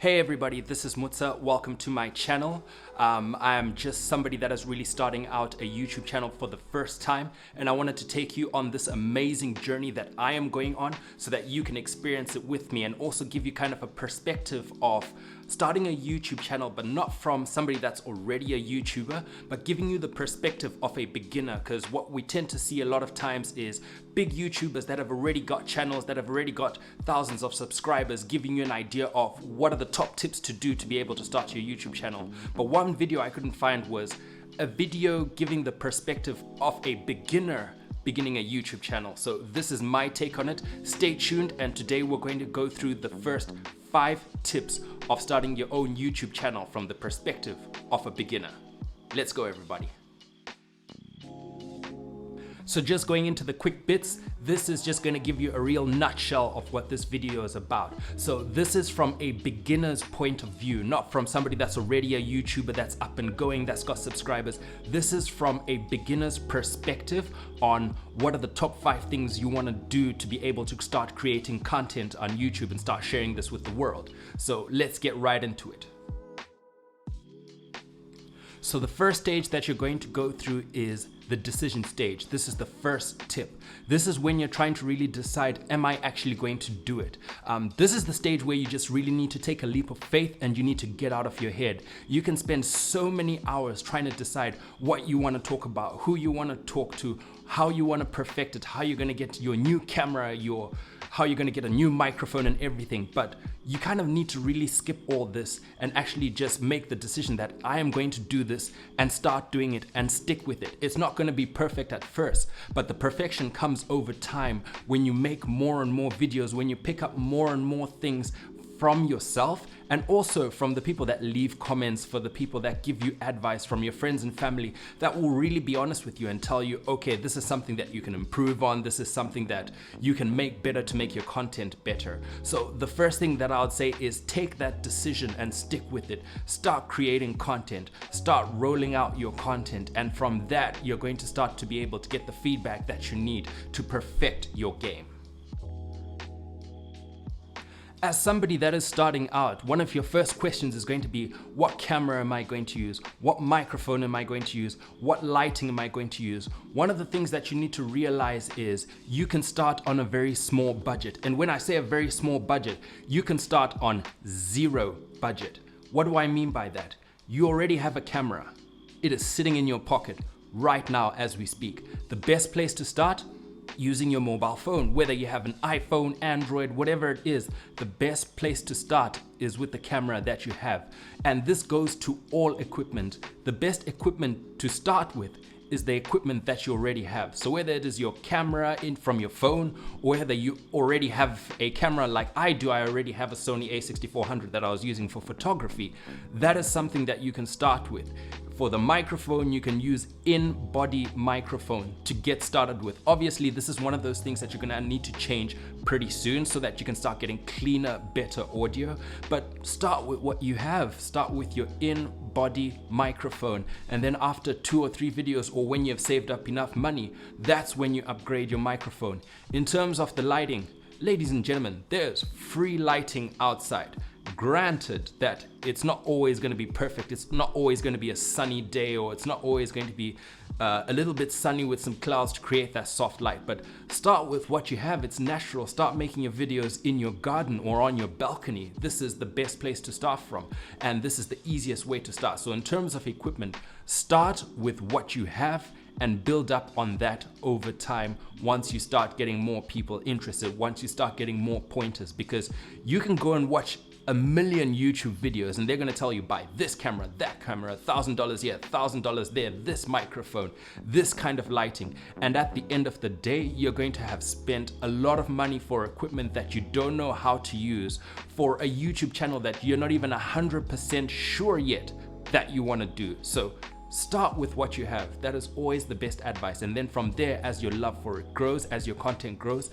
Hey everybody, this is Mutsa. Welcome to my channel. I'm just somebody that is really starting out a YouTube channel for the first time, and I wanted to take you on this amazing journey that I am going on so that you can experience it with me and also give you kind of a perspective of starting a YouTube channel, but not from somebody that's already a YouTuber, but giving you the perspective of a beginner, because what we tend to see a lot of times is big YouTubers that have already got channels, that have already got thousands of subscribers, giving you an idea of what are the top tips to do to be able to start your YouTube channel. But one video I couldn't find was a video giving the perspective of a beginner beginning a YouTube channel. So this is my take on it. Stay tuned, and today we're going to go through the first 5 tips of starting your own YouTube channel from the perspective of a beginner. Let's go, everybody. So just going into the quick bits, this is just going to give you a real nutshell of what this video is about. So this is from a beginner's point of view, not from somebody that's already a YouTuber that's up and going, that's got subscribers. This is from a beginner's perspective on what are the top 5 things you want to do to be able to start creating content on YouTube and start sharing this with the world. So let's get right into it. So the first stage that you're going to go through is the decision stage. This is the first tip. This is when you're trying to really decide, am I actually going to do it? This is the stage where you just really need to take a leap of faith and you need to get out of your head. You can spend so many hours trying to decide what you want to talk about, who you want to talk to, how you want to perfect it, how you're going to get your new camera, how you're going to get a new microphone and everything. But you kind of need to really skip all this and actually just make the decision that I am going to do this and start doing it and stick with it. It's not going to be perfect at first, but the perfection comes over time when you make more and more videos, when you pick up more and more things from yourself and also from the people that leave comments, for the people that give you advice, from your friends and family that will really be honest with you and tell you, okay, this is something that you can improve on, this is something that you can make better to make your content better. So the first thing that I would say is take that decision and stick with it. Start creating content, start rolling out your content, and from that you're going to start to be able to get the feedback that you need to perfect your game. As somebody that is starting out, one of your first questions is going to be, what camera am I going to use? What microphone am I going to use? What lighting am I going to use? One of the things that you need to realize is you can start on a very small budget. And when I say a very small budget, you can start on 0 budget. What do I mean by that? You already have a camera. It is sitting in your pocket right now as we speak. The best place to start? Using your mobile phone. Whether you have an iPhone, Android, whatever it is, the best place to start is with the camera that you have. And this goes to all equipment. The best equipment to start with is the equipment that you already have. So whether it is your camera from your phone, or whether you already have a camera like I do, I already have a Sony a6400 that I was using for photography. That is something that you can start with. For the microphone, you can use in-body microphone to get started with. Obviously, this is one of those things that you're gonna need to change pretty soon so that you can start getting cleaner, better audio. But start with what you have. Start with your in-body microphone. And then after 2 or 3 videos, or when you've saved up enough money, that's when you upgrade your microphone. In terms of the lighting, ladies and gentlemen, there's free lighting outside. Granted that it's not always going to be perfect, it's not always going to be a sunny day, or it's not always going to be a little bit sunny with some clouds to create that soft light, but start with what you have. It's natural. Start making your videos in your garden or on your balcony. This is the best place to start from, and this is the easiest way to start. So in terms of equipment, start with what you have and build up on that over time. Once you start getting more people interested, once you start getting more pointers, because you can go and watch a million YouTube videos and they're going to tell you, buy this camera, that camera, $1,000 here, $1,000 there, this microphone, this kind of lighting. And at the end of the day, you're going to have spent a lot of money for equipment that you don't know how to use, for a YouTube channel that you're not even 100% sure yet that you want to do. So start with what you have. That is always the best advice. And then from there, as your love for it grows, as your content grows,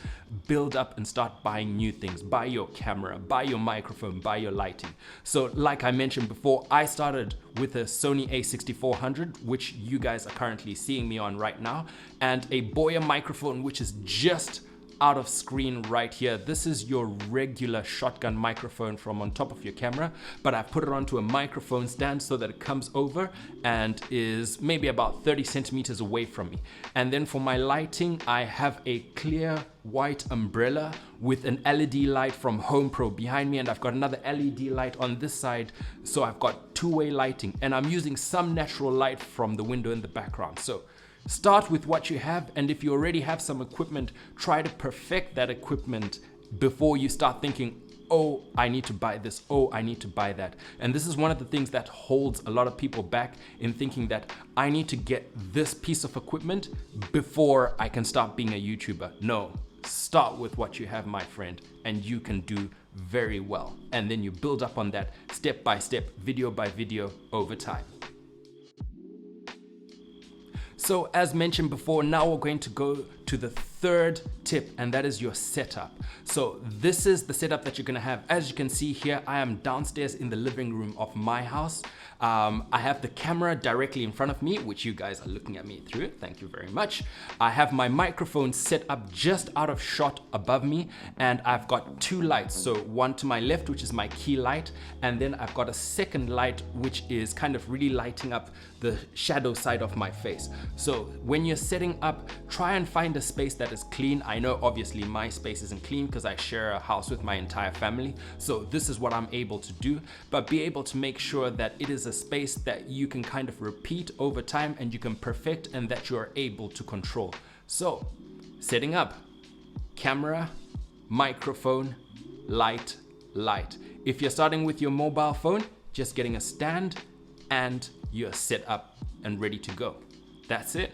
build up and start buying new things. Buy your camera, buy your microphone, buy your lighting. So like I mentioned before, I started with a Sony a6400, which you guys are currently seeing me on right now, and a Boya microphone, which is just out of screen right here. This is your regular shotgun microphone from on top of your camera, but I've put it onto a microphone stand so that it comes over and is maybe about 30 centimeters away from me. And then for my lighting, I have a clear white umbrella with an LED light from HomePro behind me, and I've got another LED light on this side, so I've got two-way lighting, and I'm using some natural light from the window in the background. So start with what you have, and if you already have some equipment, try to perfect that equipment before you start thinking, oh, I need to buy this, oh, I need to buy that. And this is one of the things that holds a lot of people back in thinking that I need to get this piece of equipment before I can start being a YouTuber. No, start with what you have, my friend, and you can do very well. And then you build up on that step by step, video by video over time. So as mentioned before, now we're going to go to the third tip, and that is your setup. So this is the setup that you're gonna have. As you can see here, I am downstairs in the living room of my house. I have the camera directly in front of me, which you guys are looking at me through. Thank you very much. I have my microphone set up just out of shot above me, and I've got two lights. So one to my left, which is my key light, and then I've got a second light, which is kind of really lighting up the shadow side of my face. So when you're setting up, try and find a space that is clean. I know obviously my space isn't clean because I share a house with my entire family. So this is what I'm able to do, but be able to make sure that it is a space that you can kind of repeat over time and you can perfect and that you are able to control. So setting up, camera, microphone, light. If you're starting with your mobile phone, just getting a stand and you're set up and ready to go. That's it.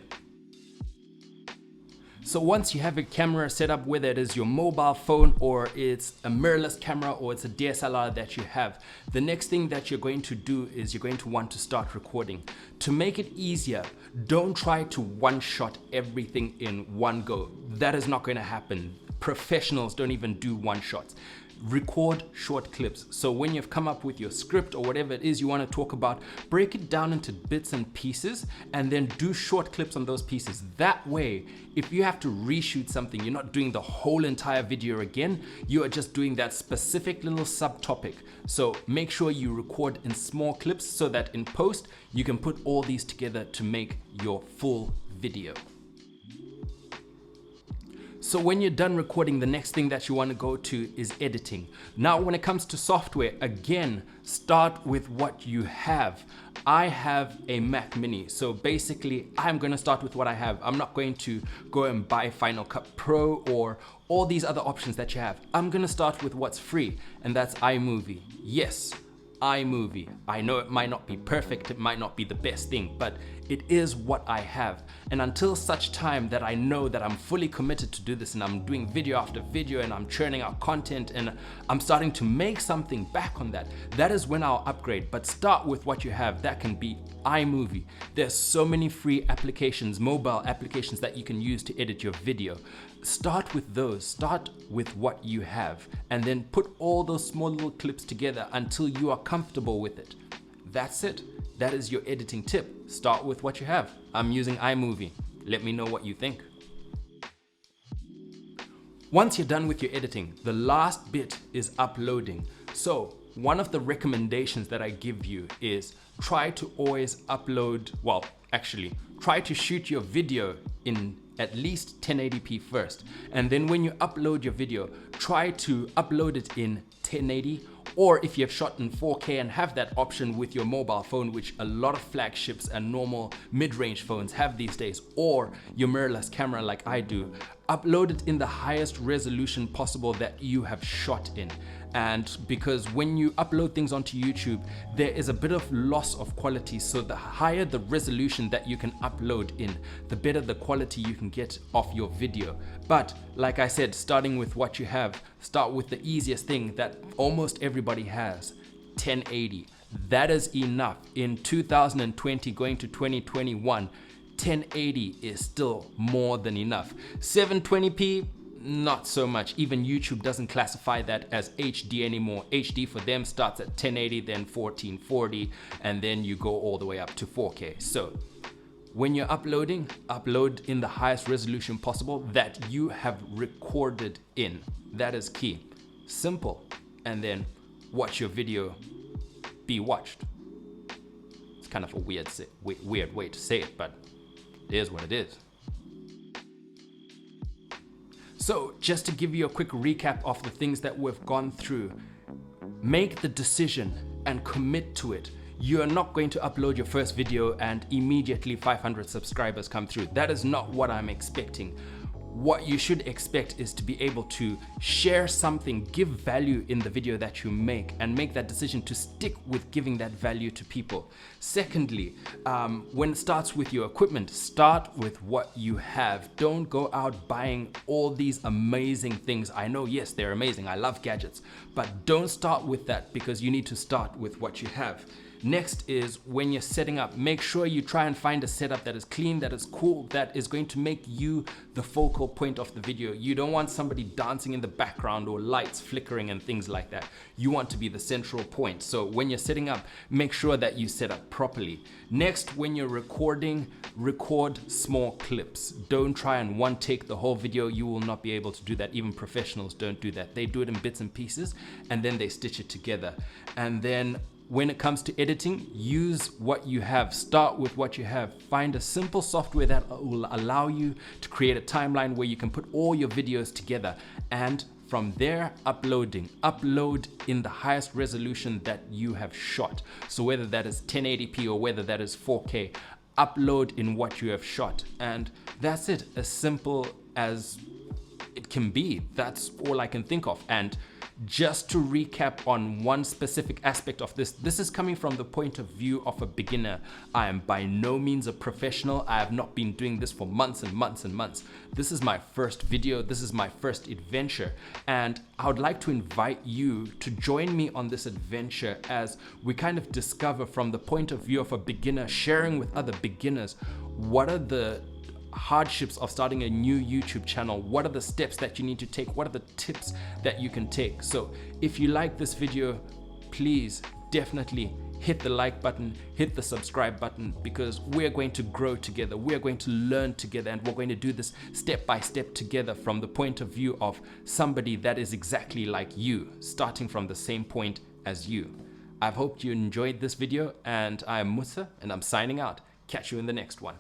So once you have a camera set up, whether it is your mobile phone or it's a mirrorless camera or it's a DSLR that you have, the next thing that you're going to do is you're going to want to start recording. To make it easier, don't try to one-shot everything in one go. That is not going to happen. Professionals don't even do one-shots. Record short clips. So when you've come up with your script or whatever it is you want to talk about, break it down into bits and pieces and then do short clips on those pieces. That way, if you have to reshoot something, you're not doing the whole entire video again, you are just doing that specific little subtopic. So make sure you record in small clips so that in post, you can put all these together to make your full video. So when you're done recording, the next thing that you want to go to is editing. Now, when it comes to software, again, start with what you have. I have a Mac Mini, so basically I'm going to start with what I have. I'm not going to go and buy Final Cut Pro or all these other options that you have. I'm going to start with what's free, and that's iMovie. Yes, iMovie. I know it might not be perfect, it might not be the best thing, but it is what I have. And until such time that I know that I'm fully committed to do this and I'm doing video after video and I'm churning out content and I'm starting to make something back on that, that is when I'll upgrade. But start with what you have. That can be iMovie. There's so many free applications, mobile applications that you can use to edit your video. Start with those, start with what you have, and then put all those small little clips together until you are comfortable with it. That's it. That is your editing tip. Start with what you have. I'm using iMovie. Let me know what you think. Once you're done with your editing, the last bit is uploading. So one of the recommendations that I give you is try to always upload, well, actually, try to shoot your video in at least 1080p first. And then when you upload your video, try to upload it in 1080, or if you have shot in 4K and have that option with your mobile phone, which a lot of flagships and normal mid-range phones have these days, or your mirrorless camera like I do, upload it in the highest resolution possible that you have shot in. And because when you upload things onto YouTube, there is a bit of loss of quality. So the higher the resolution that you can upload in, the better the quality you can get off your video. But like I said, starting with what you have, start with the easiest thing that almost everybody has, 1080. That is enough. In 2020 going to 2021, 1080 is still more than enough. 720p, not so much. Even YouTube doesn't classify that as HD anymore. HD for them starts at 1080, then 1440, and then you go all the way up to 4K. So When you're uploading, upload in the highest resolution possible that you have recorded in. That is key. Simple. And then watch your video be watched. It's kind of a weird way to say it, but it is what it is. So just to give you a quick recap of the things that we've gone through, make the decision and commit to it. You are not going to upload your first video and immediately 500 subscribers come through. That is not what I'm expecting. What you should expect is to be able to share something, give value in the video that you make, and make that decision to stick with giving that value to people. Secondly, when it starts with your equipment, start with what you have. Don't go out buying all these amazing things. I know, yes, they're amazing. I love gadgets, but don't start with that, because you need to start with what you have. Next is when you're setting up, make sure you try and find a setup that is clean, that is cool, that is going to make you the focal point of the video. You don't want somebody dancing in the background or lights flickering and things like that. You want to be the central point. So when you're setting up, make sure that you set up properly. Next, when you're recording, record small clips. Don't try and one take the whole video. You will not be able to do that. Even professionals don't do that. They do it in bits and pieces and then they stitch it together. And then when it comes to editing, use what you have. Start with what you have. Find a simple software that will allow you to create a timeline where you can put all your videos together. And from there, uploading. Upload in the highest resolution that you have shot. So whether that is 1080p or whether that is 4K, upload in what you have shot. And that's it. As simple as it can be. That's all I can think of. And just to recap on one specific aspect of this is coming from the point of view of a beginner. I am by no means a professional. I have not been doing this for months and months and months. This is my first video. This is my first adventure. And I would like to invite you to join me on this adventure as we kind of discover from the point of view of a beginner, sharing with other beginners, what are the hardships of starting a new YouTube channel? What are the steps that you need to take? What are the tips that you can take? So if you like this video, please definitely hit the like button, hit the subscribe button, because we're going to grow together. We're going to learn together, and we're going to do this step by step together from the point of view of somebody that is exactly like you, starting from the same point as you. I've hoped you enjoyed this video, and I'm Musa, and I'm signing out. Catch you in the next one.